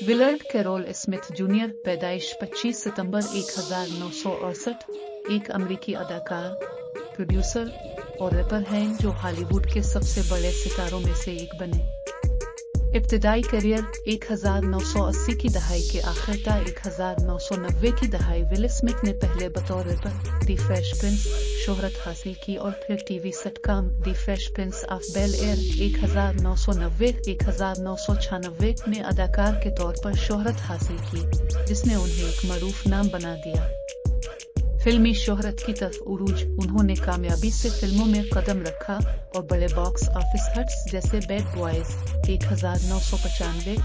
Willard carol Smith junior, पैदाइश 25 सितंबर 1968, एक अमेरिकी अदाकार, प्रोड्यूसर और रैपर हैं जो हॉलीवुड के सबसे बड़े सितारों में से एक बने। इब्तिदाई करियर 1980 की दहाई के आखिर था 1990 की दहाई विल स्मिथ ने पहले बतौर रैपर दी फ्रेश प्रिंस शोहरत हासिल की और फिर TV sitcom the fresh Prince of Bel Air 1990-1996 में अदाकार के तौर पर शोहरत हासिल की, जिसने उन्हें एक मरूफ नाम बना दिया। फिल्मी शोहरत की तरफ उरूज उन्होंने कामयाबी से फिल्मों में कदम रखा और बड़े बॉक्स ऑफिस हिट्स जैसे बैड बॉयज 1995,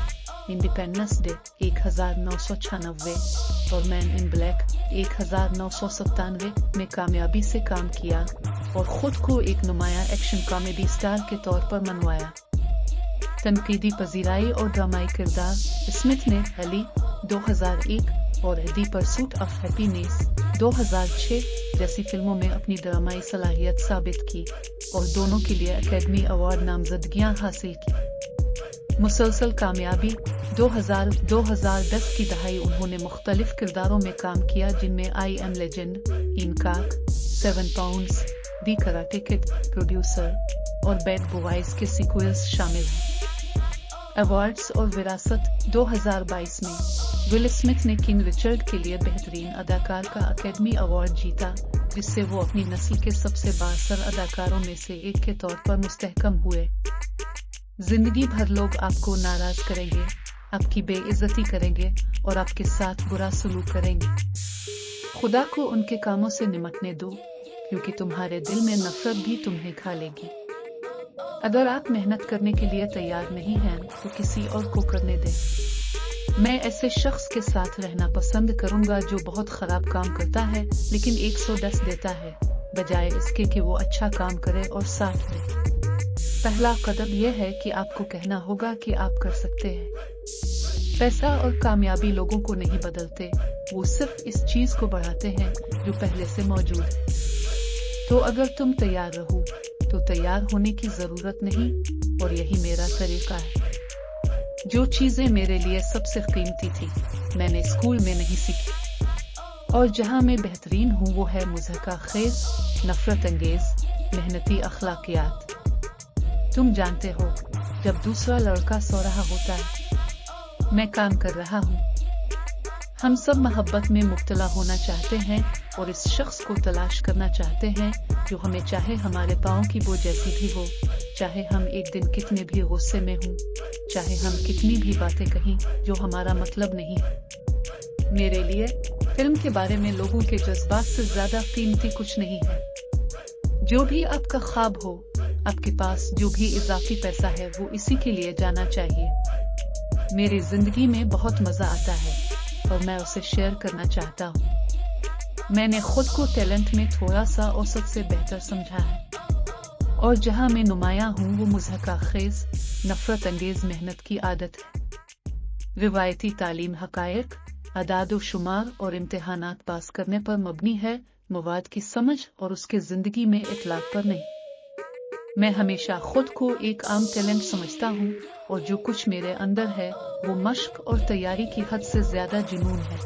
इंडिपेंडेंस डे 1996 और मैन इन ब्लैक 1997 में कामयाबी से काम किया और खुद को एक नुमाया एक्शन कॉमेडी स्टार के तौर पर मनवाया। तनकीदी पजीराई और ड्रामाई किरदार स्मिथ ने अली 2001 और दी परसूट ऑफ हैप्पीनेस 2006 जैसी फिल्मों में अपनी ड्रामाई सलाहियत साबित की और दोनों के लिए एकेडमी अवार्ड नामजदगियां हासिल की। मुसलसल कामयाबी 2000-2010 की दहाई उन्होंने मुख्तलिफ किरदारों में काम किया, जिनमें I Am Legend, Hancock, 7 Pounds, The Karate Kid, producer और बैड बॉयज के सीक्वल्स शामिल हैं। अवार्ड्स और विरासत 2022 में विल स्मिथ ने किंग रिचर्ड के लिए बेहतरीन अदाकार का एकेडमी अवार्ड जीता, जिससे वो अपनी नस्ल के सबसे बाअसर अदाकारों में से एक के तौर पर मुस्तहकम हुए। जिंदगी भर लोग आपको नाराज करेंगे, आपकी बेइज्जती करेंगे और आपके साथ बुरा सलूक करेंगे। खुदा को उनके कामों से निमटने दो, क्योंकि तुम्हारे दिल में नफरत भी तुम्हें खा लेगी। अगर आप मेहनत करने के लिए तैयार नहीं हैं तो किसी और को करने दें। मैं ऐसे शख्स के साथ रहना पसंद करूंगा जो बहुत खराब काम करता है लेकिन 110 देता है, बजाय इसके कि वो अच्छा काम करे और साथ दे। पहला कदम यह है कि आपको कहना होगा कि आप कर सकते हैं। पैसा और कामयाबी लोगों को नहीं बदलते, वो सिर्फ इस चीज को बढ़ाते हैं जो पहले से मौजूद है। तो अगर तुम तैयार रहो तो तैयार होने की जरूरत नहीं, और यही मेरा तरीका है। जो चीजें मेरे लिए सबसे कीमती थी मैंने स्कूल में नहीं सीखी, और जहां मैं बेहतरीन हूं वो है मुज़हका-खेज, नफरत अंगेज, मेहनती अखलाकियात। तुम जानते हो, जब दूसरा लड़का सो रहा होता है, मैं काम कर रहा हूँ। हम सब मोहब्बत में मुब्तला होना चाहते हैं और इस शख्स को तलाश करना चाहते हैं जो हमें चाहे हमारे पाँव की वो जैसी भी हो, चाहे हम एक दिन कितने भी गुस्से में हों, चाहे हम कितनी भी बातें कहीं जो हमारा मतलब नहीं है। मेरे लिए फिल्म के बारे में लोगों के जज्बात से ज्यादा कीमती कुछ नहीं है। जो भी आपका ख्वाब हो, आपके पास जो भी इजाफी पैसा है वो इसी के लिए जाना चाहिए। मेरी जिंदगी में बहुत मजा आता है और मैं उसे शेयर करना चाहता हूँ। मैंने खुद को टैलेंट में थोड़ा सा औसत से बेहतर समझा है, और जहाँ मैं नुमायां हूँ वो मुज़हका-खेज, नफरत अंगेज मेहनत की आदत है। रिवायती तालीम हकायक, अदाद व शुमार और इम्तिहानात पास करने पर मबनी है, मवाद की समझ और उसके जिंदगी में इतलाक पर नहीं। मैं हमेशा खुद को एक आम टैलेंट समझता हूँ, और जो कुछ मेरे अंदर है वो मश्क और तैयारी की हद से ज्यादा जुनून है।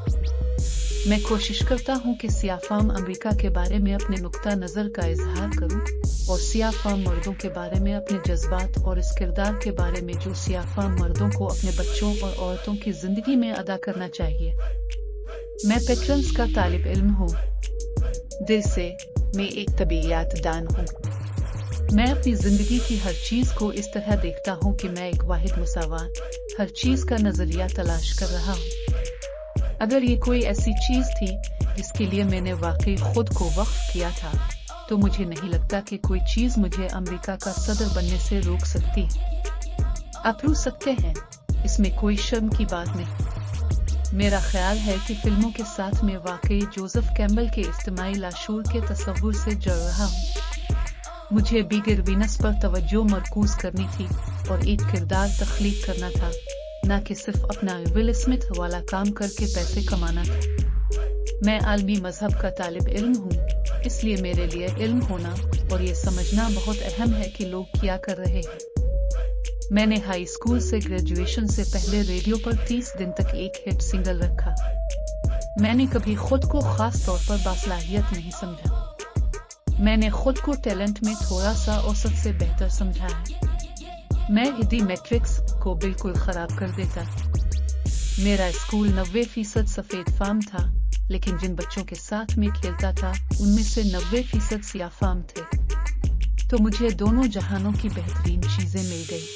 मैं कोशिश करता हूँ कि सियाफाम अमेरिका के बारे में अपने नुक्ता नजर का इजहार करूँ, और सियाफाम मर्दों के बारे में अपने जज्बात और इस किरदार के बारे में जो सियाफाम मर्दों को अपने बच्चों और औरतों की जिंदगी में अदा करना चाहिए। मैं पेट्रन्स का तालिब इल्म हूँ, दिल से मैं एक तबीयत दान हूँ। मैं अपनी जिंदगी की हर चीज को इस तरह देखता हूँ कि मैं एक वाहिद मुसावात, हर चीज का नजरिया तलाश कर रहा हूँ। अगर ये कोई ऐसी चीज थी जिसके लिए मैंने वाकई खुद को वक्फ किया था, तो मुझे नहीं लगता कि कोई चीज मुझे अमेरिका का सदर बनने से रोक सकती है। आप रुक सकते हैं, इसमें कोई शर्म की बात नहीं। मेरा ख्याल है कि फिल्मों के साथ में वाकई जोसेफ कैम्बल के इज्तिमाई लाशूर के तस्वुर से जुड़ रहा हूँ। मुझे बिगर वीनस पर तवज्जो मरकूज करनी थी और एक किरदार तख्लीक करना था, न कि सिर्फ अपना विल स्मिथ वाला काम करके पैसे कमाना था। मैं आलमी मजहब का तालिब इल्म हूँ, इसलिए मेरे लिए इल्म होना और ये समझना बहुत अहम है कि लोग क्या कर रहे हैं। मैंने हाई स्कूल से ग्रेजुएशन से पहले रेडियो पर 30 दिन तक एक हिट सिंगल रखा। मैंने कभी खुद को खास तौर पर बासलाहियत नहीं समझा। मैंने खुद को टैलेंट में थोड़ा सा औसत से बेहतर समझा है। मैं हिंदी मैट्रिक्स को बिल्कुल खराब कर देता। मेरा स्कूल 90% सफेद फार्म था, लेकिन जिन बच्चों के साथ में खेलता था उनमें से 90% सियाह फार्म थे। तो मुझे दोनों जहानों की बेहतरीन चीजें मिल गई।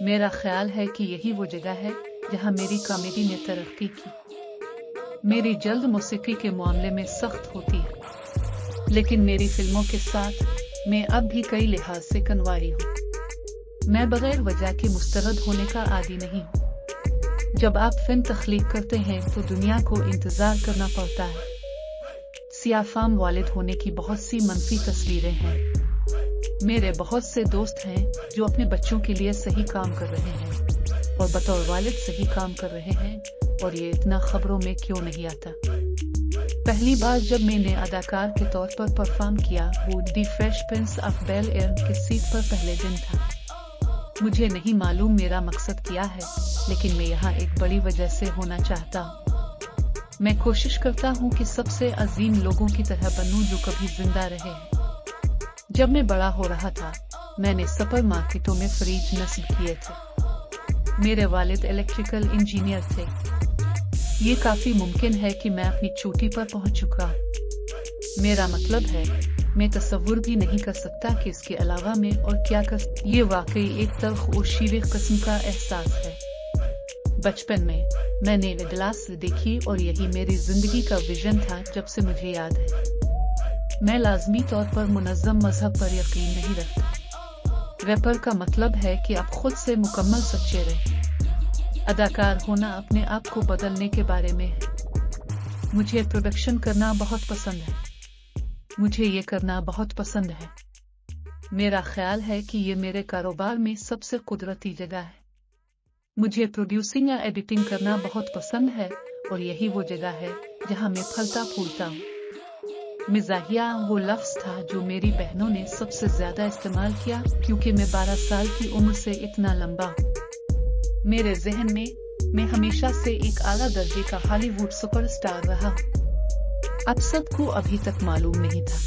मेरा ख्याल है कि यही वो जगह है जहां मेरी कॉमेडी ने तरक्की की। मेरी जल्द मौसीकी के मामले में सख्त होती है, लेकिन मेरी फिल्मों के साथ मैं अब भी कई लिहाज से कनवारी हूँ। मैं बगैर वजह के मुस्तरद होने का आदी नहीं हूँ। जब आप फिल्म तख्लीक करते हैं तो दुनिया को इंतजार करना पड़ता है। सियाह फार्म वालिद होने की बहुत सी मनफी तस्वीरें हैं। मेरे बहुत से दोस्त हैं जो अपने बच्चों के लिए सही काम कर रहे हैं और बतौर वालिद सही काम कर रहे हैं, और ये इतना खबरों में क्यों नहीं आता। पहली बार जब मैंने अदाकार के तौर पर परफॉर्म किया वो the fresh Prince of Bel Air के सीट पर पहले दिन था। मुझे नहीं मालूम मेरा मकसद क्या है, लेकिन मैं यहाँ एक बड़ी वजह से होना चाहता हूँ। मैं कोशिश करता हूँ कि सबसे अजीम लोगों की तरह बनूं जो कभी जिंदा रहे हैं। जब मैं बड़ा हो रहा था, मैंने सुपर मार्केटों में फ्रिज नस्ब किए थे। मेरे वालिद इलेक्ट्रिकल इंजीनियर थे। ये काफी मुमकिन है कि मैं अपनी चोटी पर पहुंच चुका हूं। मेरा मतलब है, मैं तसव्वुर भी नहीं कर सकता कि इसके अलावा मैं और क्या कर। ये वाकई एक तल्ख और शीर किस्म का एहसास है। बचपन में मैंने विदलास देखी और यही मेरी जिंदगी का विजन था। जब से मुझे याद है, मैं लाजमी तौर पर मुनज़्ज़म मजहब पर यकीन नहीं रखता। रैपर का मतलब है कि आप खुद से मुकम्मल सच्चे रहें। अदाकार होना अपने आप को बदलने के बारे में है। मुझे प्रोडक्शन करना बहुत पसंद है। मुझे ये करना बहुत पसंद है। मेरा ख्याल है कि ये मेरे कारोबार में सबसे कुदरती जगह है। मुझे प्रोड्यूसिंग या एडिटिंग करना बहुत पसंद है, और यही वो जगह है जहाँ मैं फलता फूलता हूँ। मिजाहिया वो लफ्ज था जो मेरी बहनों ने सबसे ज्यादा इस्तेमाल किया, क्योंकि मैं 12 साल की उम्र से इतना लंबा हूँ। मेरे जहन में मैं हमेशा से एक आला दर्जे का हॉलीवुड सुपरस्टार रहा हूँ। अब सबको अभी तक मालूम नहीं था।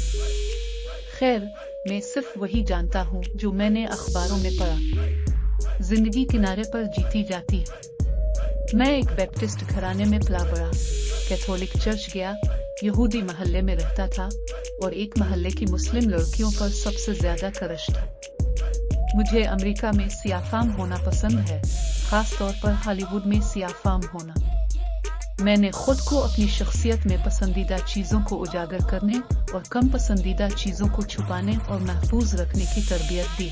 खैर, मैं सिर्फ वही जानता हूँ जो मैंने अखबारों में पढ़ा। जिंदगी किनारे पर जीती जाती है। मैं एक बैप्टिस्ट घराने में पला बड़ा। कैथोलिक चर्च गया, यहूदी महल्ले में रहता था, और एक महल्ले की मुस्लिम लड़कियों पर सबसे ज्यादा क्रश था। मुझे अमेरिका में सियाह फार्म होना पसंद है, खास तौर पर हॉलीवुड में सियाह फार्म होना। मैंने खुद को अपनी शख्सियत में पसंदीदा चीजों को उजागर करने और कम पसंदीदा चीजों को छुपाने और महफूज रखने की तरबियत दी।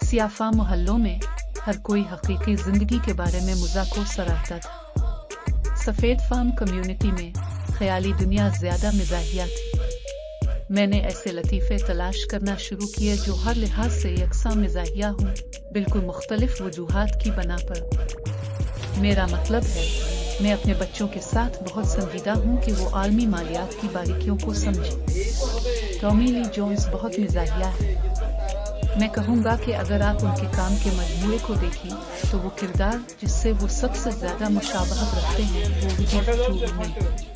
सियाह फार्म मोहल्लों में हर कोई हकीकी जिंदगी के बारे में मजाक को सराहता था। सफेद फार्म कम्युनिटी में ख्याली दुनिया ज्यादा मिजाहिया थी। मैंने ऐसे लतीफे तलाश करना शुरू किए जो हर लिहाज से यकसा मिजाहिया हूँ, बिल्कुल मुख्तलिफ वजूहात की बना पर। मेरा मतलब है, मैं अपने बच्चों के साथ बहुत संजीदा हूँ कि वो आलमी मालियात की बारीकियों को समझें। टॉमी ली जोन्स बहुत मिजाहिया है। मैं कहूँगा कि अगर आप उनके काम के मजमूए को देखें तो वो किरदार जिससे वो सबसे ज्यादा मुशाबहत रखते हैं वो विजय में।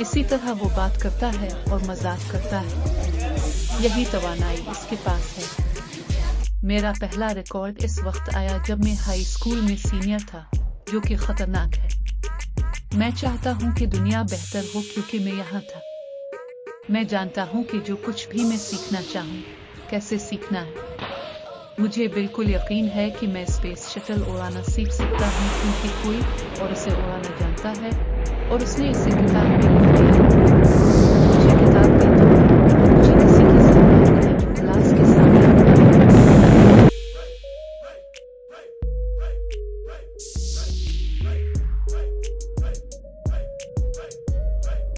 इसी तरह वो बात करता है और मजाक करता है। यही तवानाई इसके पास है। मेरा पहला रिकॉर्ड इस वक्त आया जब मैं हाई स्कूल में सीनियर था, जो कि खतरनाक है। मैं चाहता हूँ कि दुनिया बेहतर हो क्योंकि मैं यहाँ था। मैं जानता हूँ कि जो कुछ भी मैं सीखना चाहूँ, कैसे सीखना है। मुझे बिल्कुल यकीन है कि मैं स्पेस शटल उड़ाना सीख सकता हूँ, क्योंकि कोई और इसे उड़ाना जानता है और उसने इसे किताब में